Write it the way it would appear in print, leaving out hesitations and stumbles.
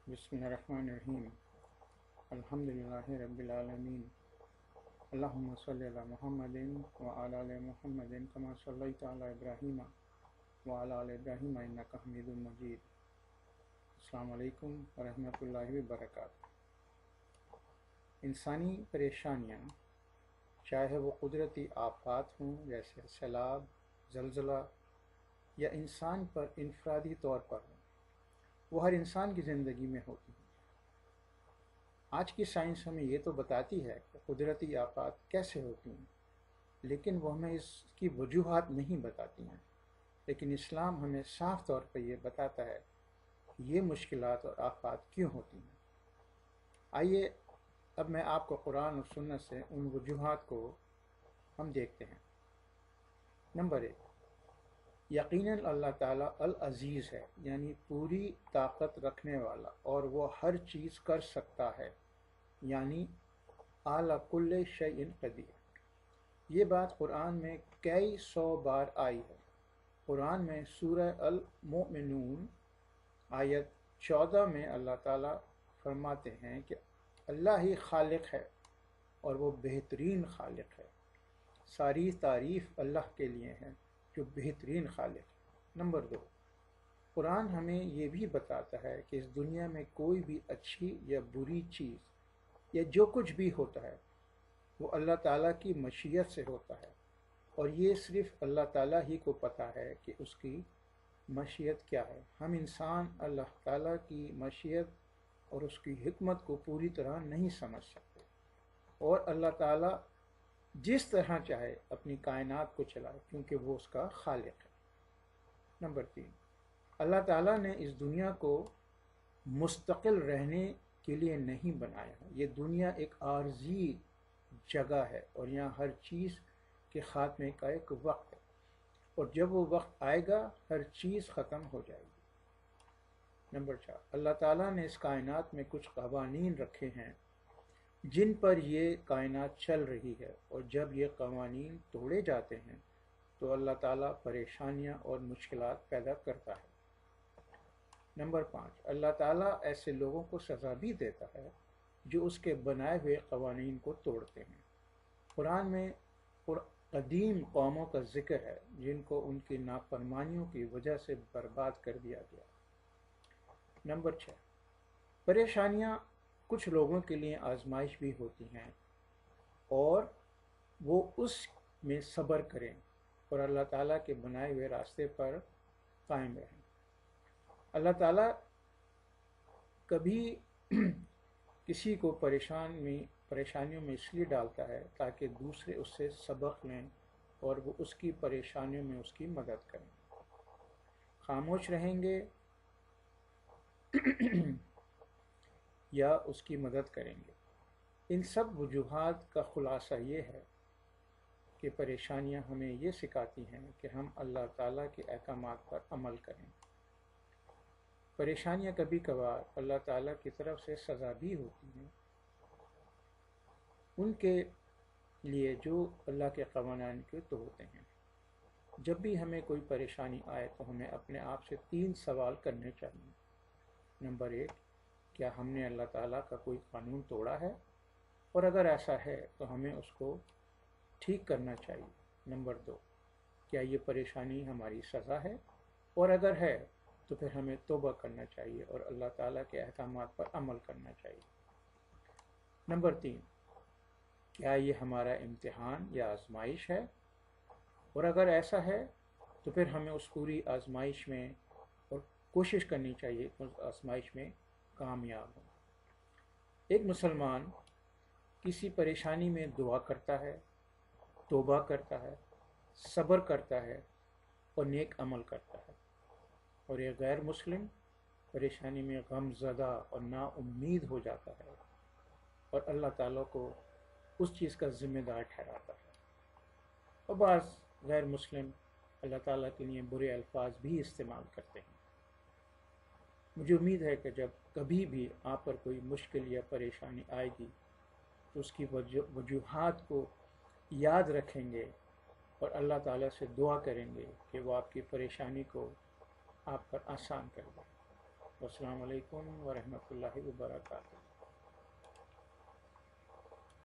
بسم اللہ الرحمن الرحیم الحمدللہ رب العالمین اللہم صلی علی محمد وعلی آل محمد کما صلیت علی ابراہیم وعلی آل ابراہیم انک حمید مجید۔ السلام علیکم ورحمۃ اللہ وبرکاتہ۔ انسانی پریشانیاں، چاہے وہ قدرتی آفات ہوں جیسے سیلاب، زلزلہ، یا انسان پر انفرادی طور پر ہوں، وہ ہر انسان کی زندگی میں ہوتی ہیں۔ آج کی سائنس ہمیں یہ تو بتاتی ہے کہ قدرتی آفات کیسے ہوتی ہیں، لیکن وہ ہمیں اس کی وجوہات نہیں بتاتی ہیں۔ لیکن اسلام ہمیں صاف طور پر یہ بتاتا ہے کہ یہ مشکلات اور آفات کیوں ہوتی ہیں۔ آئیے اب میں آپ کو قرآن اور سنت سے ان وجوہات کو ہم دیکھتے ہیں۔ نمبر 1، یقیناً اللہ تعالیٰ العزیز ہے، یعنی پوری طاقت رکھنے والا، اور وہ ہر چیز کر سکتا ہے، یعنی اعلیٰ کل شیء قدیر۔ یہ بات قرآن میں کئی سو بار آئی ہے۔ قرآن میں سورہ المؤمنون آیت 14 میں اللہ تعالیٰ فرماتے ہیں کہ اللہ ہی خالق ہے اور وہ بہترین خالق ہے۔ ساری تعریف اللہ کے لیے ہے جو بہترین خالق ہے۔ نمبر 2، قرآن ہمیں یہ بھی بتاتا ہے کہ اس دنیا میں کوئی بھی اچھی یا بری چیز یا جو کچھ بھی ہوتا ہے وہ اللہ تعالیٰ کی مشیت سے ہوتا ہے، اور یہ صرف اللہ تعالیٰ ہی کو پتہ ہے کہ اس کی مشیت کیا ہے۔ ہم انسان اللہ تعالیٰ کی مشیت اور اس کی حکمت کو پوری طرح نہیں سمجھ سکتے، اور اللہ تعالیٰ جس طرح چاہے اپنی کائنات کو چلائے کیونکہ وہ اس کا خالق ہے۔ نمبر 3، اللہ تعالیٰ نے اس دنیا کو مستقل رہنے کے لیے نہیں بنایا ہے۔ یہ دنیا ایک عارضی جگہ ہے اور یہاں ہر چیز کے خاتمے کا ایک وقت ہے، اور جب وہ وقت آئے گا ہر چیز ختم ہو جائے گی۔ نمبر 4، اللہ تعالیٰ نے اس کائنات میں کچھ قوانین رکھے ہیں جن پر یہ کائنات چل رہی ہے، اور جب یہ قوانین توڑے جاتے ہیں تو اللہ تعالیٰ پریشانیاں اور مشکلات پیدا کرتا ہے۔ نمبر 5، اللہ تعالیٰ ایسے لوگوں کو سزا بھی دیتا ہے جو اس کے بنائے ہوئے قوانین کو توڑتے ہیں۔ قرآن میں قدیم قوموں کا ذکر ہے جن کو ان کی نافرمانیوں کی وجہ سے برباد کر دیا گیا۔ نمبر 6، پریشانیاں کچھ لوگوں کے لیے آزمائش بھی ہوتی ہیں، اور وہ اس میں صبر کریں اور اللہ تعالیٰ کے بنائے ہوئے راستے پر قائم رہیں۔ اللہ تعالیٰ کبھی کسی کو پریشانیوں میں اس لیے ڈالتا ہے تاکہ دوسرے اس سے سبق لیں اور وہ اس کی پریشانیوں میں اس کی مدد کریں۔ خاموش رہیں گے یا اس کی مدد کریں گے۔ ان سب وجوہات کا خلاصہ یہ ہے کہ پریشانیاں ہمیں یہ سکھاتی ہیں کہ ہم اللہ تعالیٰ کے احکامات پر عمل کریں۔ پریشانیاں کبھی کبھار اللہ تعالیٰ کی طرف سے سزا بھی ہوتی ہیں ان کے لیے جو اللہ کے قوانین کے توڑتے ہیں۔ جب بھی ہمیں کوئی پریشانی آئے تو ہمیں اپنے آپ سے 3 سوال کرنے چاہیے۔ نمبر 1، کیا ہم نے اللہ تعالیٰ کا کوئی قانون توڑا ہے؟ اور اگر ایسا ہے تو ہمیں اس کو ٹھیک کرنا چاہیے۔ نمبر 2، کیا یہ پریشانی ہماری سزا ہے؟ اور اگر ہے تو پھر ہمیں توبہ کرنا چاہیے اور اللہ تعالیٰ کے احکامات پر عمل کرنا چاہیے۔ نمبر 3، کیا یہ ہمارا امتحان یا آزمائش ہے؟ اور اگر ایسا ہے تو پھر ہمیں اس پوری آزمائش میں اور کوشش کرنی چاہیے اس آزمائش میں کامیاب ہوں۔ ایک مسلمان کسی پریشانی میں دعا کرتا ہے، توبہ کرتا ہے، صبر کرتا ہے اور نیک عمل کرتا ہے، اور ایک غیر مسلم پریشانی میں غم زدہ اور نا امید ہو جاتا ہے اور اللہ تعالیٰ کو اس چیز کا ذمہ دار ٹھہراتا ہے۔ اور بعض غیر مسلم اللہ تعالیٰ کے لیے برے الفاظ بھی استعمال کرتے ہیں۔ مجھے امید ہے کہ جب کبھی بھی آپ پر کوئی مشکل یا پریشانی آئے گی تو اس کی وجوہات کو یاد رکھیں گے اور اللہ تعالیٰ سے دعا کریں گے کہ وہ آپ کی پریشانی کو آپ پر آسان کر دے۔ والسلام علیکم ورحمۃ اللہ وبرکاتہ۔